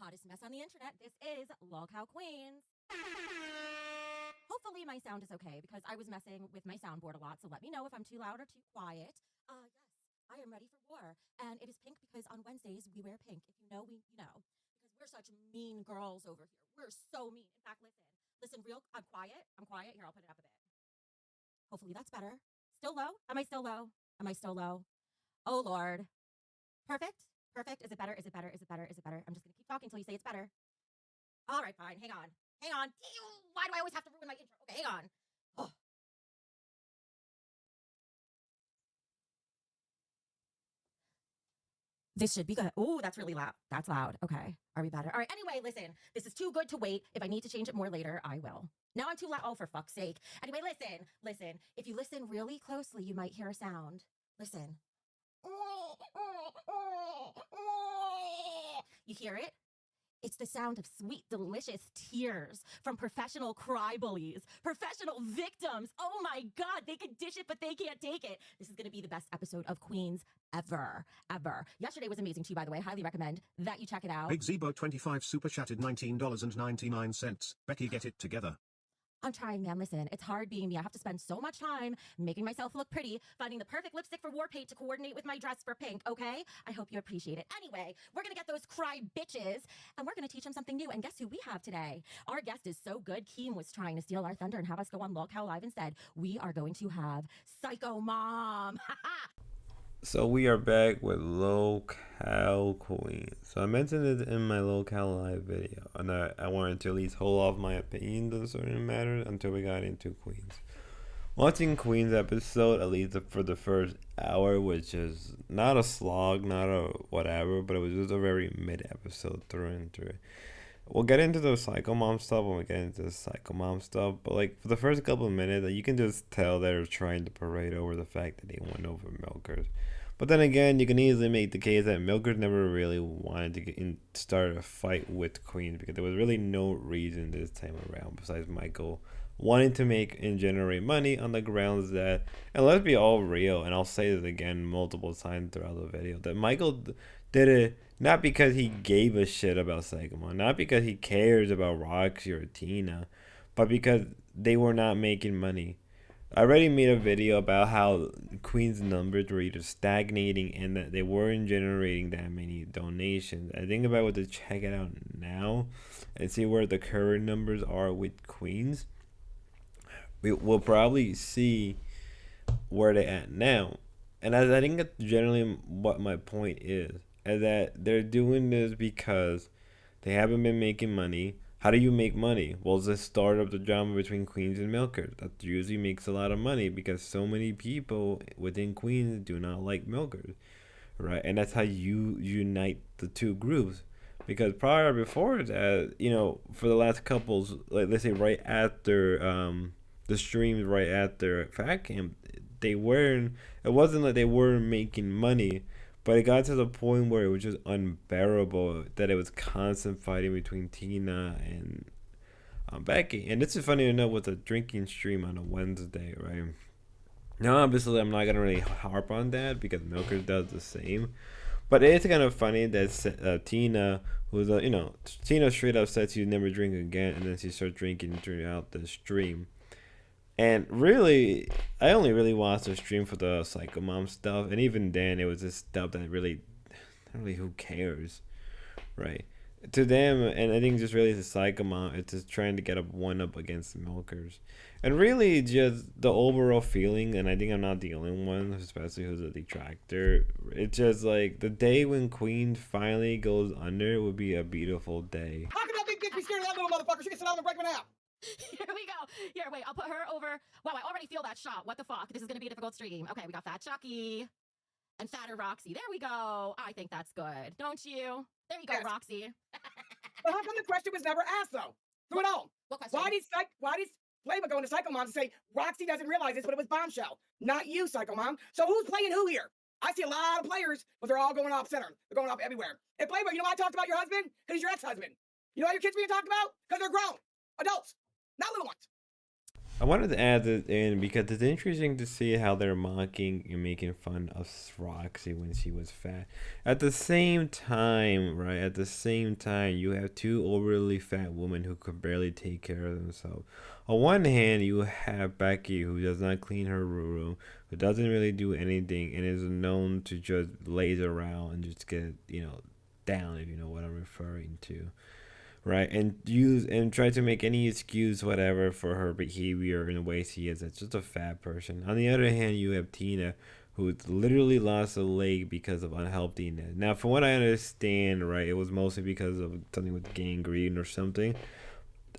hottest mess on the internet. This is lolcowqueens. Hopefully my sound is okay because I was messing with my soundboard a lot, so let me know if I'm too loud or too quiet. Yes, I am ready for war, and it is pink because on Wednesdays we wear pink. If you know, we know, because we're such mean girls over here. We're so mean. In fact, listen, I'm quiet. Here, I'll put it up a bit. Hopefully that's better. Still low? Am I still low? Oh Lord. Perfect. Is it better? I'm just gonna keep talking until you say it's better. All right, fine. Hang on. Why do I always have to ruin my intro? Okay, hang on. Oh. This should be good. Oh, that's really loud. That's loud. Okay. Are we better? All right. Anyway, listen. This is too good to wait. If I need to change it more later, I will. Now I'm too loud. Oh, for fuck's sake. Anyway, listen. If you listen really closely, you might hear a sound. Listen. You hear it? It's the sound of sweet, delicious tears from professional cry bullies, professional victims. Oh my God, they can dish it, but they can't take it. This is going to be the best episode of Queens ever. Yesterday was amazing too, by the way. Highly recommend that you check it out. Big Zebo 25 super chatted $19.99. Becky, get it together. I'm trying, man. Listen, it's hard being me. I have to spend so much time making myself look pretty, finding the perfect lipstick for war paint to coordinate with my dress for pink, okay? I hope you appreciate it. Anyway, we're gonna get those cry bitches, and we're gonna teach them something new. And guess who we have today? Our guest is so good, Keem was trying to steal our thunder and have us go on lolcowlive instead. We are going to have Psycho Mom. So we are back with lolcowqueen. So I mentioned it in my lolcowlive video, and I wanted to at least hold off my opinion on certain matters until we got into Queens. Watching Queens episode, at least for the first hour, which is not a slog, not a whatever, but it was just a very mid episode through and through. We'll get into the Psycho Mom stuff when we get into the Psycho Mom stuff, but like for the first couple of minutes, you can just tell they're trying to parade over the fact that they went over Milkers. But then again, you can easily make the case that Milkers never really wanted to start a fight with Queens because there was really no reason this time around besides Michael wanting to make and generate money on the grounds that, and let's be all real, and I'll say this again multiple times throughout the video, that Michael did it not because he gave a shit about Psycho Mom, not because he cares about Roxy or Tina, but because they were not making money. I already made a video about how Queen's numbers were either stagnating and that they weren't generating that many donations. I think if I were to check it out now and see where the current numbers are with Queens, we'll probably see where they're at now. And I think that's generally what my point is that they're doing this because they haven't been making money. How do you make money? Well, it's the start of the drama between Queens and Milkers. That usually makes a lot of money because so many people within Queens do not like Milkers, right? And that's how you unite the two groups. Because before that, for the last couples, like let's say right after the streams, right after Fat Camp, it wasn't like they weren't making money. But it got to the point where it was just unbearable that it was constant fighting between Tina and Becky. And this is funny enough with a drinking stream on a Wednesday, right? Now, obviously, I'm not going to really harp on that because Milkers does the same. But it is kind of funny that Tina, who's, Tina straight up said she'd never drink again. And then she starts drinking throughout the stream. And really, I only really watched the stream for the Psycho Mom stuff. And even then, it was just stuff that really who cares, right? To them, and I think just really the Psycho Mom, it's just trying to get a one-up against the Milkers. And really, just the overall feeling, and I think I'm not the only one, especially who's a detractor. It's just like the day when Queen finally goes under would be a beautiful day. How can that big bitch be scared of that little motherfucker? She can sit down and break me out. Here we go. Here, wait, I'll put her over. Wow, I already feel that shot. What the fuck? This is going to be a difficult stream. Okay, we got Fat Chucky and Fatter Roxy. There we go. I think that's good. Don't you? There you go, yes. Roxy. But how come the question was never asked, though? Through it all. What question? Why did Flavor go into Psycho Mom to say, Roxy doesn't realize this, but it was Bombshell, not you, Psycho Mom? So who's playing who here? I see a lot of players, but they're all going off center. They're going off everywhere. And Flavor, you know why I talked about your husband? Because he's your ex-husband. You know why your kids being talked about? Because they're grown. Adults. Not little ones. I wanted to add this in because it's interesting to see how they're mocking and making fun of Roxy when she was fat. At the same time, right? At the same time, you have two overly fat women who could barely take care of themselves. On one hand, you have Becky who does not clean her room, who doesn't really do anything, and is known to just laze around and just get down, if you know what I'm referring to, right? And use and try to make any excuse, whatever, for her behavior in the way she is. It's just a fat person. On the other hand, you have Tina, who literally lost a leg because of unhealthiness. Now, from what I understand, right, it was mostly because of something with gangrene or something.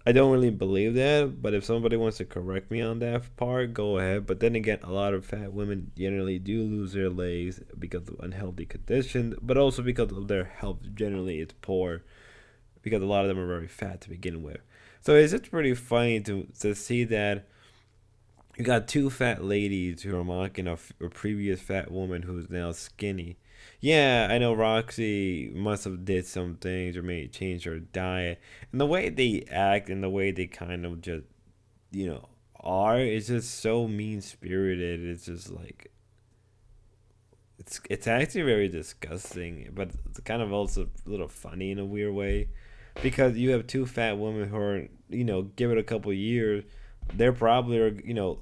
I don't really believe that, but if somebody wants to correct me on that part, go ahead. But then again, a lot of fat women generally do lose their legs because of unhealthy conditions, but also because of their health generally is poor, because a lot of them are very fat to begin with. So it's just pretty funny to see that you got two fat ladies who are mocking a previous fat woman who's now skinny. Yeah, I know Roxy must have did some things or maybe changed her diet, and the way they act and the way they kind of just you know are is just so mean spirited. It's just like it's actually very disgusting, but it's kind of also a little funny in a weird way, because you have two fat women who are give it a couple years, they're probably are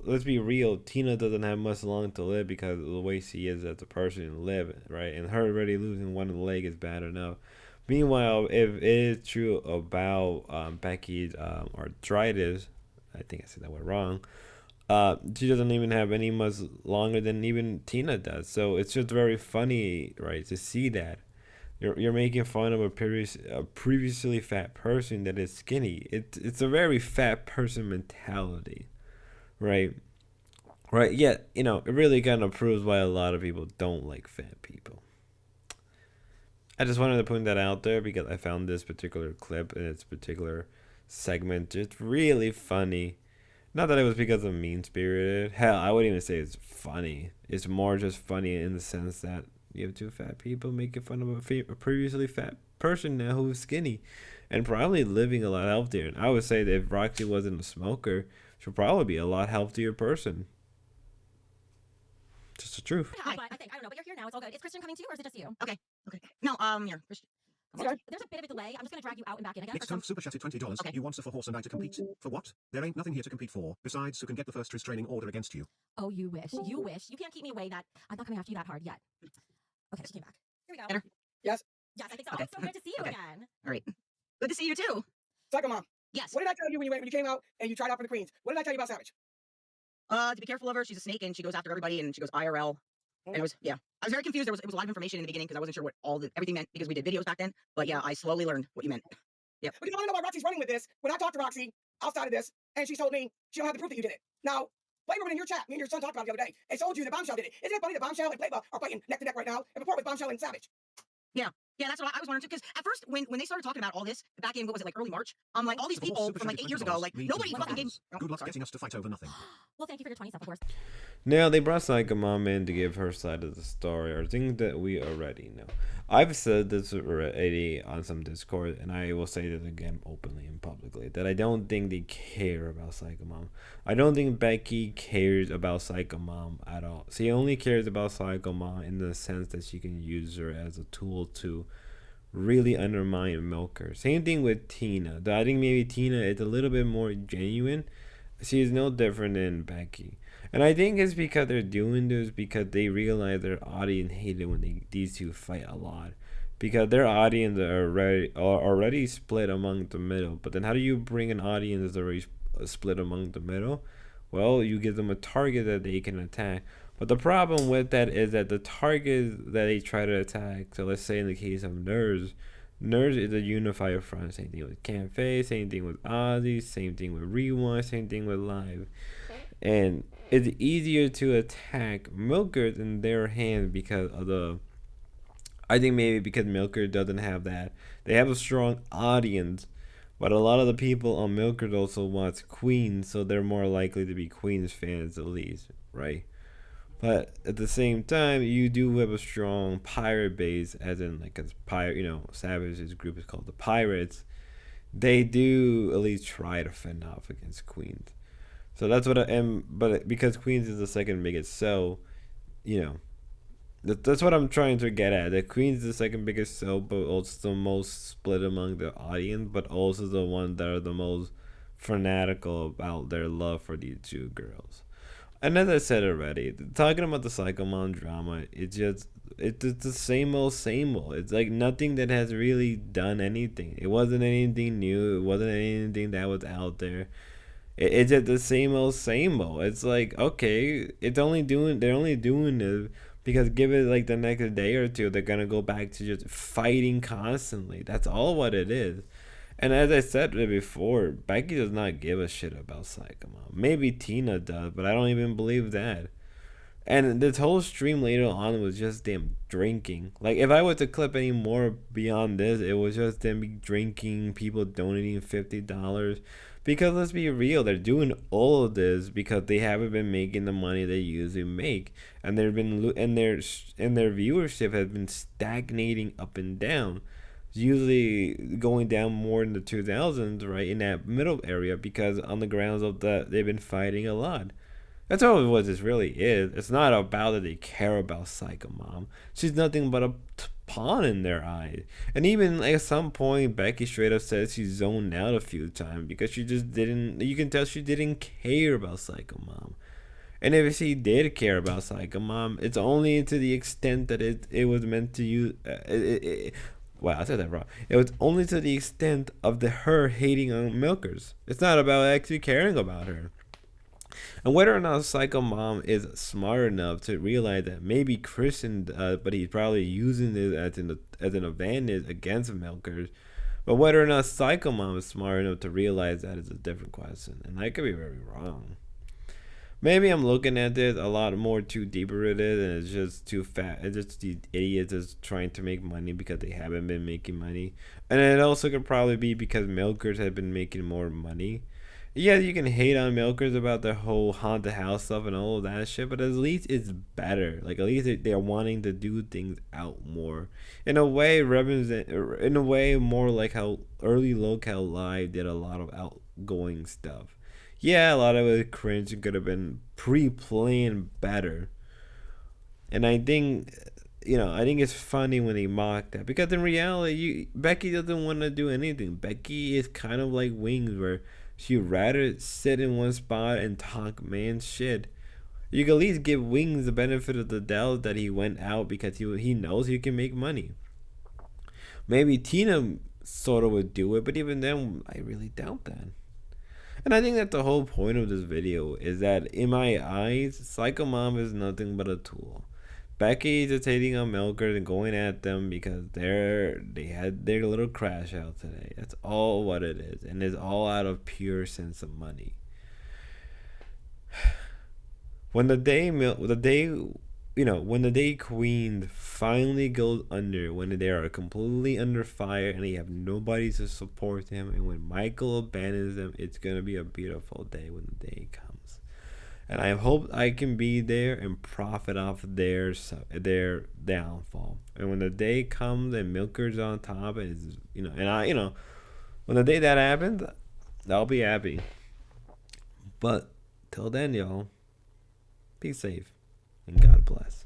let's be real, Tina doesn't have much long to live because of the way she is as a person and live, right? And her already losing one leg is bad enough. Meanwhile, if it is true about Becky's arthritis, I think I said that word wrong. She doesn't even have any much longer than even Tina does. So it's just very funny, right, to see that you're making fun of a previously fat person that is skinny. It's a very fat person mentality, right? Right. Yet it really kind of proves why a lot of people don't like fat people. I just wanted to point that out there because I found this particular clip and its particular segment just really funny. Not that it was because of mean spirited. Hell, I wouldn't even say it's funny. It's more just funny in the sense that you have two fat people making fun of a previously fat person now who's skinny and probably living a lot healthier. And I would say that if Roxy wasn't a smoker, she'd probably be a lot healthier person. Just the truth. Hi. But I don't know, but you're here now. It's all good. Is Christian coming too, or is it just you? Okay. No, here, Christian. There's a bit of a delay. I'm just gonna drag you out and back in again. Nick Stone super chatted $20. Okay. You want for horse and I to compete? For what? There ain't nothing here to compete for, besides who can get the first restraining order against you. Oh, you wish. You wish. You can't keep me away that. I'm not coming after you that hard yet. Okay, she came back. Here we go. Better? Yes? Yes, I think so. Okay. Oh, it's so good to see you Okay. again. All right. Good to see you too. Psycho Mom. Yes. What did I tell you when you came out and you tried out for the Queens? What did I tell you about Savage? To be careful of her. She's a snake and she goes after everybody and she goes IRL. And it was, yeah. I was very confused. It was a lot of information in the beginning because I wasn't sure what everything meant because we did videos back then. But yeah, I slowly learned what you meant. Yeah. But you want to know why Roxy's running with this? When I talked to Roxy outside of this, and she told me she don't have the proof that you did it. Now, Playboy in your chat, me and your son talked about it the other day, and told you that Bombshell did it. Isn't it funny that Bombshell and Playboy are fighting neck to neck right now? And before it was Bombshell and Savage. Yeah. Yeah, that's what I was wondering too. Because at first, when they started talking about all this back in, what was it, like early March? Like all these people from like 8 years ago, like nobody fucking gave. Good luck getting us to fight over nothing. Well, thank you for your 20 stuff, of course. Now, they brought Psycho Mom in to give her side of the story, or things that we already know. I've said this already on some Discord, and I will say this again openly and publicly, that I don't think they care about Psycho Mom. I don't think Becky cares about Psycho Mom at all. She only cares about Psycho Mom in the sense that she can use her as a tool to really undermine Milker. Same thing with Tina. I think maybe Tina is a little bit more genuine. She is no different than Becky. And I think it's because they're doing this because they realize their audience hated when these two fight a lot. Because their audience are already split among the middle. But then how do you bring an audience that's already split among the middle? Well, you give them a target that they can attack. But the problem with that is that the target that they try to attack, so let's say in the case of Nerds is a unified front. Same thing with Cafe, same thing with Ozzy, same thing with Rewind, same thing with Live. And it's easier to attack Milker in their hands because of I think maybe because Milker doesn't have that. They have a strong audience, but a lot of the people on Milker also watch Queens, so they're more likely to be Queens fans at least, right? But at the same time, you do have a strong pirate base, as in like a pirate, Savage's group is called the Pirates. They do at least try to fend off against Queens. So that's what I am. But because Queens is the second biggest, so you know that's what I'm trying to get at. That Queens is the second biggest show, but also the most split among the audience, but also the one that are the most fanatical about their love for these two girls. And as I said already, talking about the Psycho Mom drama, it's just the same old, same old. It's like nothing that has really done anything. It wasn't anything new. It wasn't anything that was out there. It's just the same old, same old. It's like okay, they're only doing this because give it like the next day or two, they're gonna go back to just fighting constantly. That's all what it is. And as I said before, Becky does not give a shit about Psycho Mom. Maybe Tina does, but I don't even believe that. And this whole stream later on was just them drinking. Like, if I was to clip any more beyond this, it was just them drinking, people donating $50. Because let's be real, they're doing all of this because they haven't been making the money they usually make, and they've been and their viewership has been stagnating up and down, usually going down more in the 2000s, right in that middle area, because on the grounds of that they've been fighting a lot. That's all what this really is. It's not about that they care about Psycho Mom. She's nothing but a pawn in their eyes. And even like, at some point, Becky straight up says she zoned out a few times because she just didn't. You can tell she didn't care about Psycho Mom. And if she did care about Psycho Mom, it's only to the extent that it was meant to use. Wow, I said that wrong. It was only to the extent of her hating on milkers. It's not about actually caring about her. And whether or not Psycho Mom is smart enough to realize that maybe Christian does, but he's probably using it as an advantage against milkers. But whether or not Psycho Mom is smart enough to realize that is a different question. And I could be very wrong. Maybe I'm looking at this a lot more too deeper with it, and it's just too fat. It's just these idiots just trying to make money because they haven't been making money. And it also could probably be because milkers have been making more money. Yeah, you can hate on milkers about the whole haunted house stuff and all of that shit, but at least it's better. Like at least they're wanting to do things out more. In a way, more like how early lolcowlive did a lot of outgoing stuff. Yeah, a lot of it cringe could have been pre-planned better. And I think I think it's funny when they mock that because in reality, Becky doesn't want to do anything. Becky is kind of like Wings, where she'd rather sit in one spot and talk man shit. You can at least give Wings the benefit of the doubt that he went out because he knows he can make money. Maybe Tina sort of would do it, but even then, I really doubt that. And I think that the whole point of this video is that in my eyes, Psycho Mom is nothing but a tool. Becky is just hating on milkers and going at them because they had their little crash out today. That's all what it is, and it's all out of pure sense of money. When the day Queen finally goes under, when they are completely under fire and they have nobody to support them, and when Michael abandons them, it's gonna be a beautiful day when the day comes. And I hope I can be there and profit off their downfall. And when the day comes and Milker's on top, and when the day that happens, I'll be happy. But till then, y'all, be safe and God bless.